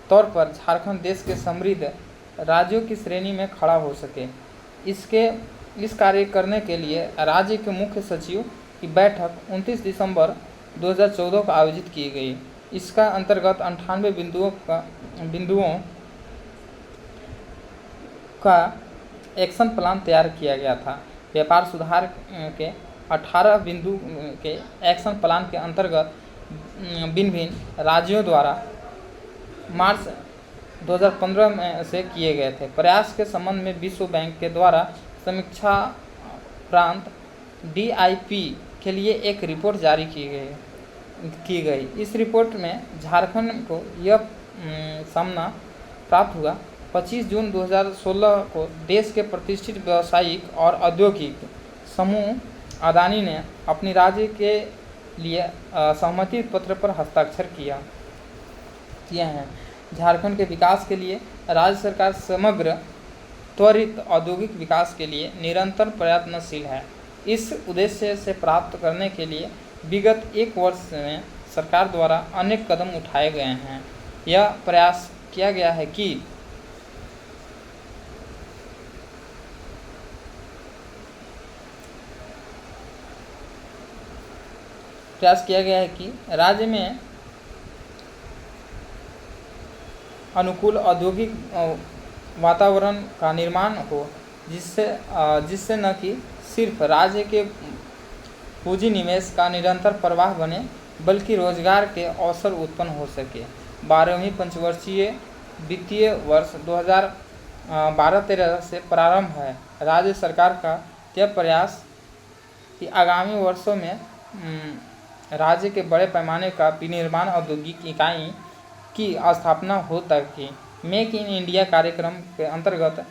तौर पर झारखंड देश के समृद्ध राज्यों की श्रेणी में खड़ा हो सके। इस कार्य करने के लिए राज्य के मुख्य सचिव की बैठक 29 दिसंबर 2014 को आयोजित की गई। इसका अंतर्गत 98 बिंदुओं का एक्शन प्लान तैयार किया गया था। व्यापार सुधार के 18 बिंदु के एक्शन प्लान के अंतर्गत भिन्न राज्यों द्वारा मार्च 2015 में से किए गए थे। प्रयास के संबंध में विश्व बैंक के द्वारा समीक्षा प्रांत DIP के लिए एक रिपोर्ट जारी की गई। इस रिपोर्ट में झारखंड को यह सामना प्राप्त हुआ। 25 जून 2016 को देश के प्रतिष्ठित व्यावसायिक और औद्योगिक समूह अदानी ने अपनी राज्य के लिए सहमति पत्र पर हस्ताक्षर किए हैं। झारखंड के विकास के लिए राज्य सरकार समग्र त्वरित औद्योगिक विकास के लिए निरंतर प्रयत्नशील है। इस उद्देश्य से प्राप्त करने के लिए विगत 1 वर्ष में सरकार द्वारा अनेक कदम उठाए गए हैं। यह प्रयास किया गया है कि राज्य में अनुकूल औद्योगिक वातावरण का निर्माण हो, जिससे न कि सिर्फ राज्य के पूंजी निवेश का निरंतर प्रवाह बने, बल्कि रोजगार के अवसर उत्पन्न हो सके। 12वीं पंचवर्षीय वित्तीय वर्ष 2012-13 से प्रारंभ है। राज्य सरकार का यह प्रयास कि आगामी वर्षों में राज्य के बड़े पैमाने का विनिर्माण औद्योगिक इकाई की स्थापना हो, ताकि मेक इन इंडिया कार्यक्रम के अंतर्गत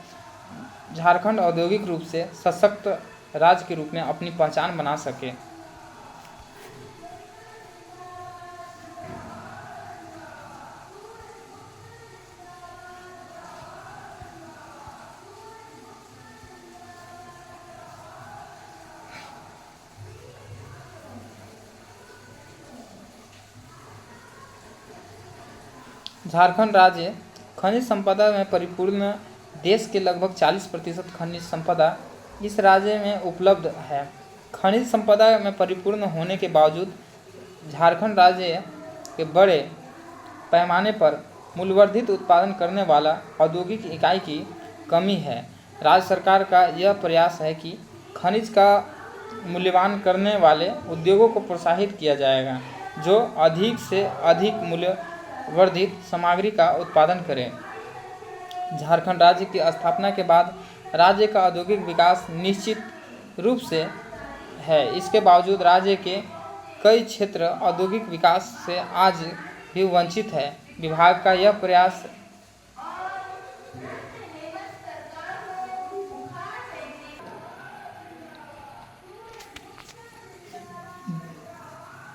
झारखंड औद्योगिक रूप से सशक्त राज्य के रूप में अपनी पहचान बना सके। झारखंड राज्य खनिज संपदा में परिपूर्ण, देश के लगभग 40% खनिज संपदा इस राज्य में उपलब्ध है। खनिज संपदा में परिपूर्ण होने के बावजूद झारखंड राज्य के बड़े पैमाने पर मूल्यवर्धित उत्पादन करने वाला औद्योगिक इकाई की कमी है। राज्य सरकार का यह प्रयास है कि खनिज का मूल्यवान करने वाले उद्योगों को प्रोत्साहित किया जाएगा, जो अधिक से अधिक मूल्यवर्धित सामग्री का उत्पादन करें। झारखंड राज्य की स्थापना के बाद राज्य का औद्योगिक विकास निश्चित रूप से है। इसके बावजूद राज्य के कई क्षेत्र औद्योगिक विकास से आज भी वंचित है। विभाग का यह प्रयास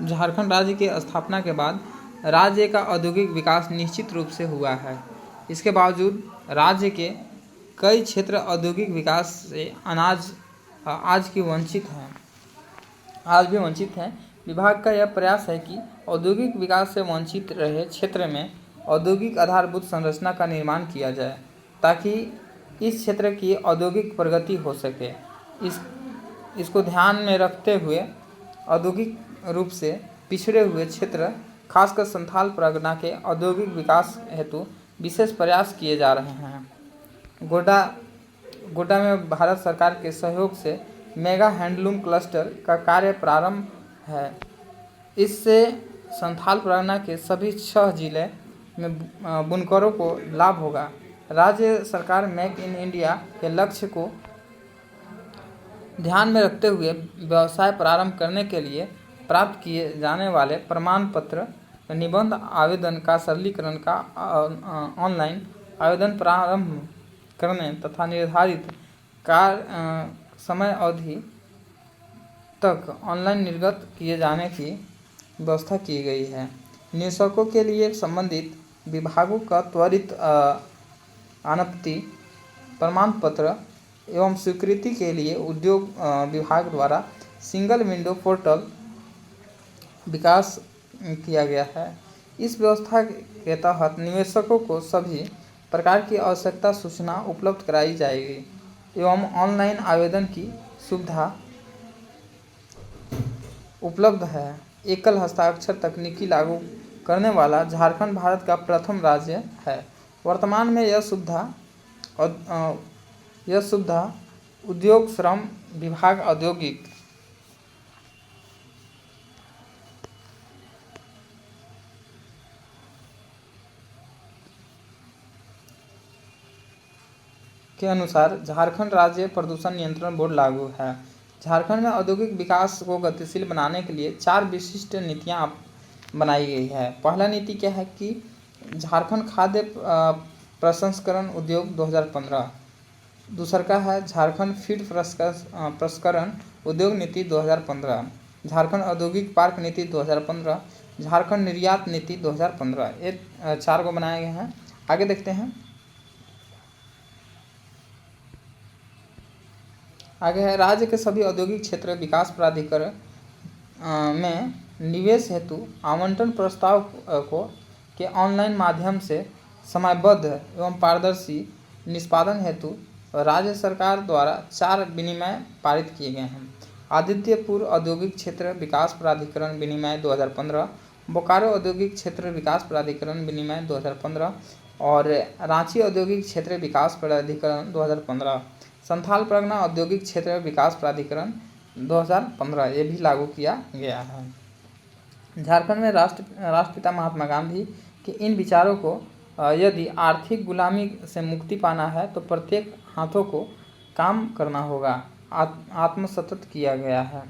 झारखंड राज्य की स्थापना के बाद राज्य का औद्योगिक विकास निश्चित रूप से हुआ है। इसके बावजूद राज्य के कई क्षेत्र औद्योगिक विकास से आज भी वंचित हैं। विभाग का यह प्रयास है कि औद्योगिक विकास से वंचित रहे क्षेत्र में औद्योगिक आधारभूत संरचना का निर्माण किया जाए, ताकि इस क्षेत्र की औद्योगिक प्रगति हो सके। इसको ध्यान में रखते हुए औद्योगिक रूप से पिछड़े हुए क्षेत्र, खासकर संथाल परगना के औद्योगिक विकास हेतु विशेष प्रयास किए जा रहे हैं। गोड्डा में भारत सरकार के सहयोग से मेगा हैंडलूम क्लस्टर का कार्य प्रारंभ है। इससे संथाल परगना के सभी 6 जिले में बुनकरों को लाभ होगा। राज्य सरकार मेक इन इंडिया के लक्ष्य को ध्यान में रखते हुए व्यवसाय प्रारंभ करने के लिए प्राप्त किए जाने वाले प्रमाण पत्र, निबंध आवेदन का सरलीकरण का ऑनलाइन आवेदन प्रारंभ करने तथा निर्धारित समय अवधि तक ऑनलाइन निर्गत किए जाने की व्यवस्था की गई है। निवेशकों के लिए संबंधित विभागों का त्वरित अनापत्ति प्रमाण पत्र एवं स्वीकृति के लिए उद्योग विभाग द्वारा सिंगल विंडो पोर्टल विकास किया गया है। इस व्यवस्था के तहत निवेशकों को सभी प्रकार की आवश्यकता सूचना उपलब्ध कराई जाएगी एवं ऑनलाइन आवेदन की सुविधा उपलब्ध है। एकल हस्ताक्षर तकनीकी लागू करने वाला झारखंड भारत का प्रथम राज्य है। वर्तमान में यह सुविधा उद्योग श्रम विभाग औद्योगिक के अनुसार झारखंड राज्य प्रदूषण नियंत्रण बोर्ड लागू है। झारखंड में औद्योगिक विकास को गतिशील बनाने के लिए 4 विशिष्ट नीतियां बनाई गई है। पहला नीति क्या है कि झारखंड खाद्य प्रसंस्करण उद्योग 2015। दूसरा का है झारखंड फीड प्रसंस्करण उद्योग नीति 2015, झारखंड औद्योगिक पार्क नीति 2015, झारखंड निर्यात नीति 2015। ये 4 को बनाए गए हैं। आगे देखते हैं। आगे है राज्य के सभी औद्योगिक क्षेत्र विकास प्राधिकरण में निवेश हेतु आवंटन प्रस्ताव को के ऑनलाइन माध्यम से समयबद्ध एवं पारदर्शी निष्पादन हेतु राज्य सरकार द्वारा 4 विनियम पारित किए गए हैं। आदित्यपुर औद्योगिक क्षेत्र विकास प्राधिकरण विनियम 2015, बोकारो औद्योगिक क्षेत्र विकास प्राधिकरण विनियम 2015 और रांची औद्योगिक क्षेत्र विकास प्राधिकरण 2015, संथाल परगना औद्योगिक क्षेत्र विकास प्राधिकरण 2015 ये भी लागू किया गया है। झारखंड में राष्ट्रपिता महात्मा गांधी के इन विचारों को यदि आर्थिक गुलामी से मुक्ति पाना है तो प्रत्येक हाथों को काम करना होगा आत्मसतत किया गया है।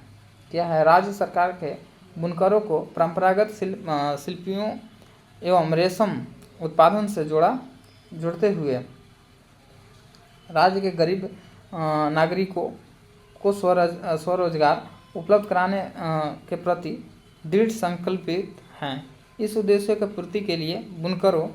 क्या है? राज्य सरकार के बुनकरों को परंपरागत शिल्पियों एवं रेशम उत्पादन से जोड़ते हुए राज्य के गरीब नागरिकों को स्वरोजगार उपलब्ध कराने के प्रति दृढ़ संकल्पित हैं। इस उद्देश्य की पूर्ति के लिए बुनकरों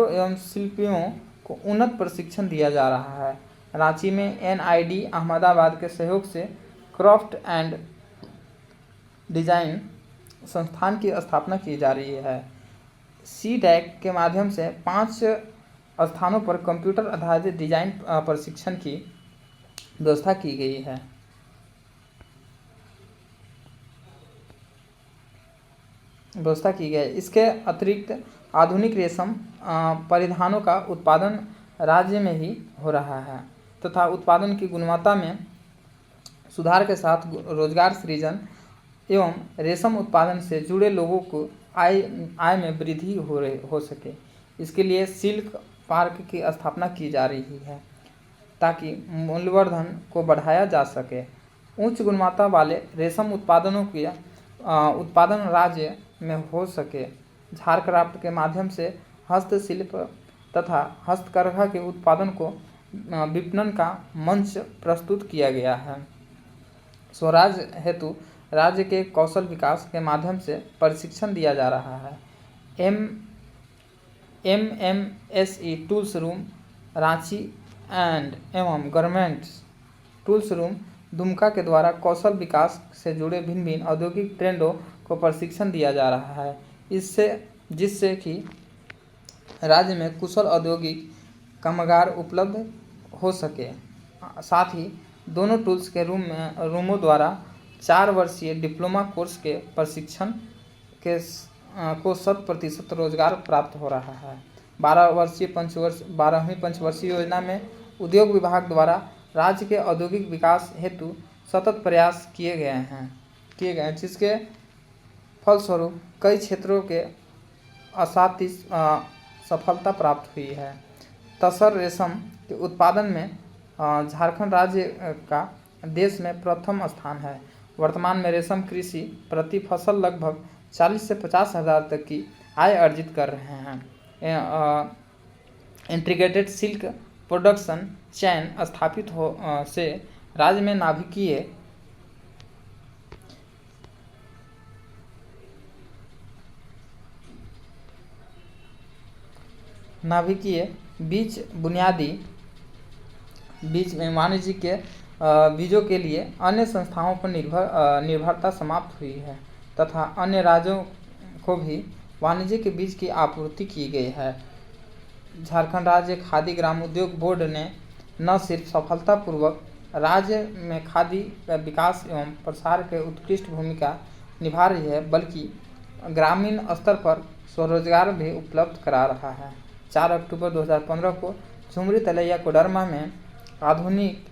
एवं शिल्पियों को उन्नत प्रशिक्षण दिया जा रहा है। रांची में NID अहमदाबाद के सहयोग से क्राफ्ट एंड डिजाइन संस्थान की स्थापना की जा रही है। CDAC के माध्यम से 5 स्थानों पर कंप्यूटर आधारित डिजाइन प्रशिक्षण की व्यवस्था की गई है। इसके अतिरिक्त आधुनिक रेशम परिधानों का उत्पादन राज्य में ही हो रहा है तथा उत्पादन की गुणवत्ता में सुधार के साथ रोजगार सृजन एवं रेशम उत्पादन से जुड़े लोगों को आय में वृद्धि हो सके। इसके लिए सिल्क पार्क की स्थापना की जा रही है ताकि मूल्यवर्धन को बढ़ाया जा सके। उच्च गुणवत्ता वाले रेशम उत्पादनों की उत्पादन राज्य में हो सके। झारक्राफ्ट के माध्यम से हस्तशिल्प तथा हस्तकरघा के उत्पादन को विपणन का मंच प्रस्तुत किया गया है। स्वराज हेतु राज्य के कौशल विकास के माध्यम से प्रशिक्षण दिया जा रहा है। MMSE टूल्स रूम रांची एवं गवर्नमेंट्स टूल्स रूम दुमका के द्वारा कौशल विकास से जुड़े भिन्न भिन्न औद्योगिक ट्रेंडों को प्रशिक्षण दिया जा रहा है जिससे कि राज्य में कुशल औद्योगिक कामगार उपलब्ध हो सके। साथ ही दोनों टूल्स के रूमों द्वारा 4 वर्षीय डिप्लोमा कोर्स के प्रशिक्षण को 100% रोजगार प्राप्त हो रहा है। 12वीं पंचवर्षीय योजना में उद्योग विभाग द्वारा राज्य के औद्योगिक विकास हेतु सतत प्रयास किए गए हैं जिसके फलस्वरूप कई क्षेत्रों के असाध्य सफलता प्राप्त हुई है। तसर रेशम के उत्पादन में झारखंड राज्य का देश में प्रथम स्थान है। वर्तमान में रेशम कृषि प्रति फसल लगभग 40 से 50 हज़ार तक की आय अर्जित कर रहे हैं। इंटीग्रेटेड सिल्क प्रोडक्शन चैन स्थापित हो से राज्य में नाभिकीय बीज में वाणिज्य के बीजों के लिए अन्य संस्थाओं पर निर्भरता समाप्त हुई है तथा अन्य राज्यों को भी वाणिज्य के बीज की आपूर्ति की गई है। झारखंड राज्य खादी ग्राम उद्योग बोर्ड ने न सिर्फ सफलतापूर्वक राज्य में खादी का विकास एवं प्रसार के उत्कृष्ट भूमिका निभा रही है बल्कि ग्रामीण स्तर पर स्वरोजगार भी उपलब्ध करा रहा है। 4 अक्टूबर 2015 को झुमरी तलैया कोडरमा में आधुनिक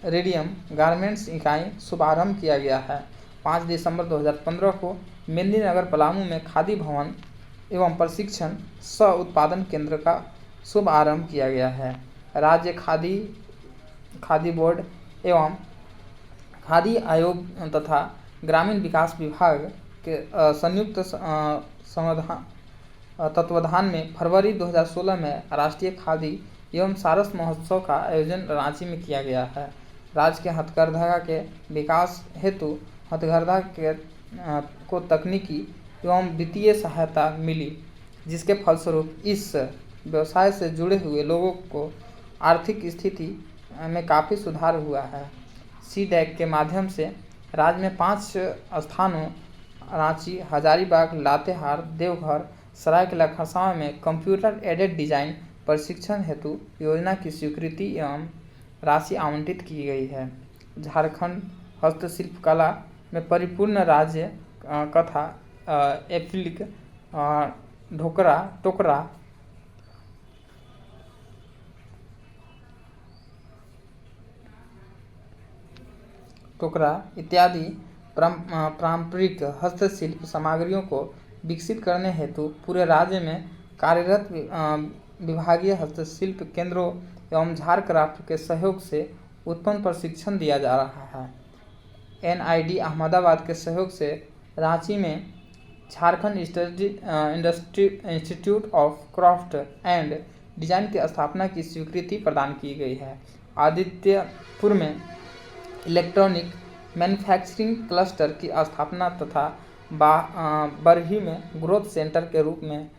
रेडियम गारमेंट्स इकाई शुभारंभ किया गया है। 5 दिसंबर 2015 को मेदिनीनगर पलामू में खादी भवन एवं प्रशिक्षण सह उत्पादन केंद्र का शुभ आरंभ किया गया है। राज्य खादी बोर्ड एवं खादी आयोग तथा ग्रामीण विकास विभाग के संयुक्त तत्वाधान में फरवरी 2016 में राष्ट्रीय खादी एवं सारस महोत्सव का आयोजन रांची में किया गया है। राज्य के हथकरघा के विकास हेतु हथकरघा को तकनीकी एवं वित्तीय सहायता मिली, जिसके फलस्वरूप इस व्यवसाय से जुड़े हुए लोगों को आर्थिक स्थिति में काफ़ी सुधार हुआ है। CDAC के माध्यम से राज्य में 5 स्थानों रांची, हजारीबाग, लातेहार, देवघर, सरायकेला खरसावां में कंप्यूटर एडेड डिजाइन प्रशिक्षण हेतु योजना की स्वीकृति एवं राशि आवंटित की गई है। झारखंड हस्तशिल्प कला में परिपूर्ण राज्य कथा एप्लिक ढोकरा टोकरा इत्यादि पारंपरिक हस्तशिल्प सामग्रियों को विकसित करने हेतु पूरे राज्य में कार्यरत विभागीय हस्तशिल्प केंद्रों एवं झारक्राफ्ट के सहयोग से उत्पन्न प्रशिक्षण दिया जा रहा है। NID अहमदाबाद के सहयोग से रांची में Jharkhand institute of craft and design की स्थापना की स्वीकृति प्रदान की गई है। आदित्यपुर में इलेक्ट्रॉनिक मैन्युफैक्चरिंग क्लस्टर की स्थापना तथा बरही में ग्रोथ सेंटर के रूप में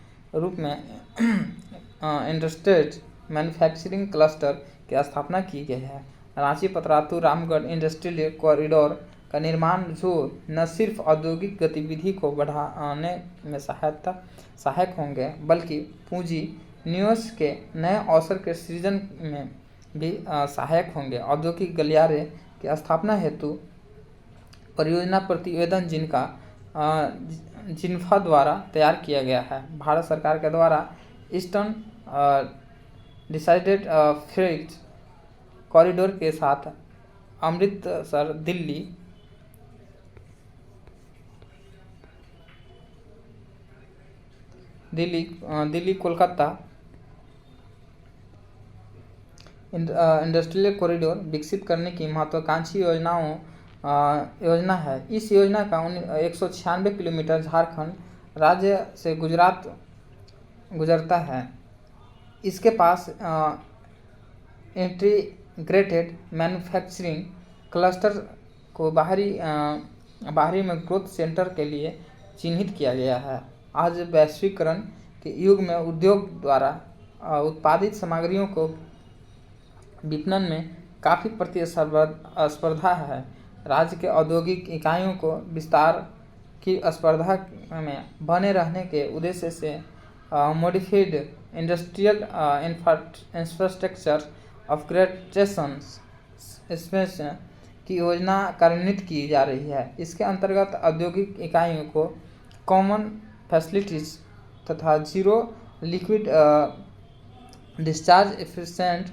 इंडस्ट्रियल मैन्युफैक्चरिंग क्लस्टर की स्थापना की गई है। रांची पतरातू रामगढ़ इंडस्ट्रियल कॉरिडोर का निर्माण जो न सिर्फ औद्योगिक गतिविधि को बढ़ाने में सहायक होंगे, बल्कि पूंजी निवेश के नए अवसर के सृजन में भी सहायक होंगे। औद्योगिक गलियारे की स्थापना हेतु परियोजना प्रतिवेदन जिन्फा द्वारा तैयार किया गया है। भारत सरकार के द्वारा ईस्टर्न डिसाइडेड फ्रेट कॉरिडोर के साथ अमृतसर दिल्ली कोलकाता इंडस्ट्रियल कॉरिडोर विकसित करने की महत्वाकांक्षी योजना है। इस योजना का 196 किलोमीटर झारखंड राज्य से गुजरता है। इसके पास इंटीग्रेटेड मैन्युफैक्चरिंग क्लस्टर को बाहरी में ग्रोथ सेंटर के लिए चिन्हित किया गया है। आज वैश्वीकरण के युग में उद्योग द्वारा उत्पादित सामग्रियों को विपणन में काफ़ी प्रतिस्पर्धा है। राज्य के औद्योगिक इकाइयों को विस्तार की स्पर्धा में बने रहने के उद्देश्य से modified industrial infrastructure upgradation space की योजना कार्यान्वित की जा रही है। इसके अंतर्गत औद्योगिक इकाइयों को कॉमन फैसिलिटीज तथा जीरो लिक्विड डिस्चार्ज एफिशिएंट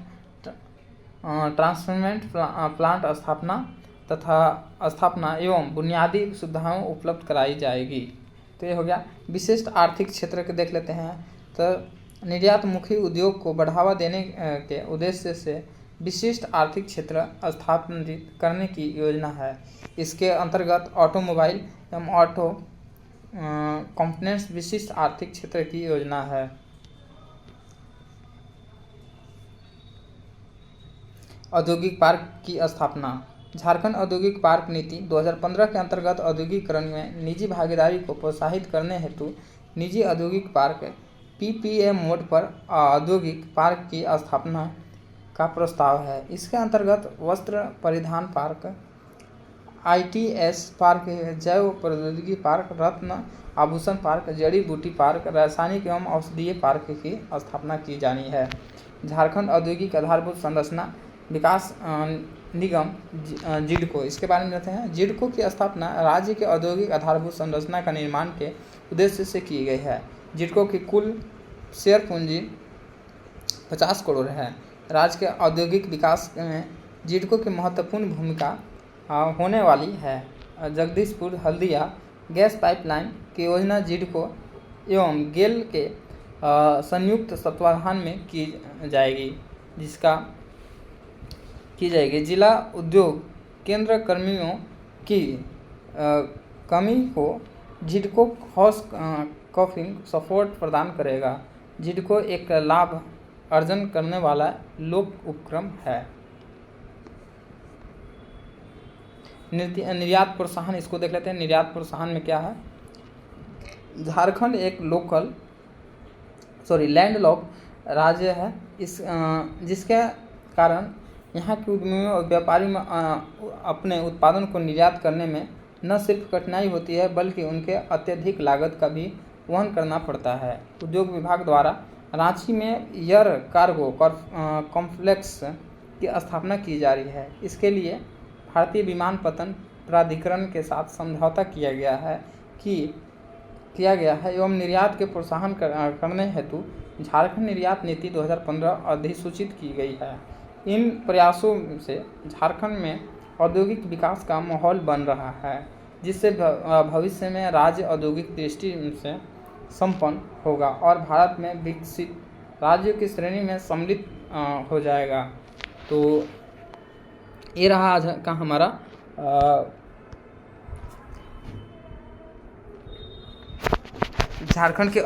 ट्रांसफरमेंट प्लांट स्थापना एवं बुनियादी सुविधाएं उपलब्ध कराई जाएगी। तो ये हो गया। विशिष्ट आर्थिक क्षेत्र के देख लेते हैं। तो निर्यातमुखी उद्योग को बढ़ावा देने के उद्देश्य से विशिष्ट आर्थिक क्षेत्र स्थापित करने की योजना है। इसके अंतर्गत ऑटोमोबाइल एवं ऑटो कंपोनेंट्स विशिष्ट आर्थिक क्षेत्र की योजना है। औद्योगिक पार्क की स्थापना। झारखंड औद्योगिक पार्क नीति 2015 के अंतर्गत औद्योगिकरण में निजी भागीदारी को प्रोत्साहित करने हेतु निजी औद्योगिक पार्क PPA मोड पर औद्योगिक पार्क की स्थापना का प्रस्ताव है। इसके अंतर्गत वस्त्र परिधान पार्क, ITS पार्क, जैव प्रौद्योगिकी पार्क, रत्न आभूषण पार्क, जड़ी बूटी पार्क, रासायनिक एवं औषधीय पार्क की स्थापना की जानी है। झारखंड औद्योगिक आधारभूत संरचना विकास निगम जिडको, इसके बारे में कहते हैं। जिडको की स्थापना राज्य के औद्योगिक आधारभूत संरचना का निर्माण के उद्देश्य से की गई है। जिडको की कुल शेयर पूंजी 50 करोड़ है। राज्य के औद्योगिक विकास में जिडको की महत्वपूर्ण भूमिका होने वाली है। जगदीशपुर, हल्दिया, गैस पाइपलाइन की योजना जिडको एवं गेल के संयुक्त तत्वाधान में की जाएगी। जिला उद्योग केंद्र कर्मियों की कमी को जिडको हाउस कॉफिंग सपोर्ट प्रदान करेगा। जिडको एक लाभ अर्जन करने वाला लोक उपक्रम है। निर्यात प्रोत्साहन, इसको देख लेते हैं। निर्यात प्रोत्साहन में क्या है? झारखंड एक लैंडलॉक्ड राज्य है, जिसके कारण यहाँ के उद्यमियों और व्यापारी अपने उत्पादन को निर्यात करने में न सिर्फ कठिनाई होती है बल्कि उनके अत्यधिक लागत का भी वहन करना पड़ता है। उद्योग विभाग द्वारा रांची में एयर कार्गो कॉम्प्लेक्स की स्थापना की जा रही है। इसके लिए भारतीय विमानपत्तन प्राधिकरण के साथ समझौता किया गया है एवं निर्यात के प्रोत्साहन करने हेतु झारखंड निर्यात नीति 2015 अधिसूचित की गई है। इन प्रयासों से झारखंड में औद्योगिक विकास का माहौल बन रहा है, जिससे भविष्य में राज्य औद्योगिक दृष्टि से संपन्न होगा और भारत में विकसित राज्यों की श्रेणी में सम्मिलित हो जाएगा। तो ये रहा आज का हमारा झारखंड के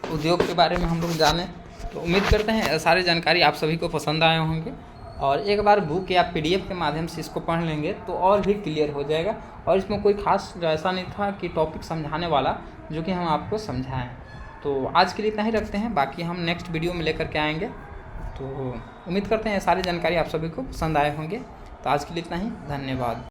उद्योग के बारे में हम लोग जाने। तो उम्मीद करते हैं सारी जानकारी आप सभी को पसंद आए होंगे, और एक बार बुक या PDF के माध्यम से इसको पढ़ लेंगे तो और भी क्लियर हो जाएगा। और इसमें कोई खास ऐसा नहीं था कि टॉपिक समझाने वाला जो कि हम आपको समझाएं। तो आज के लिए इतना ही रखते हैं, बाकी हम नेक्स्ट वीडियो में लेकर के आएंगे। तो उम्मीद करते हैं सारी जानकारी आप सभी को पसंद आए होंगे। तो आज के लिए इतना ही, धन्यवाद।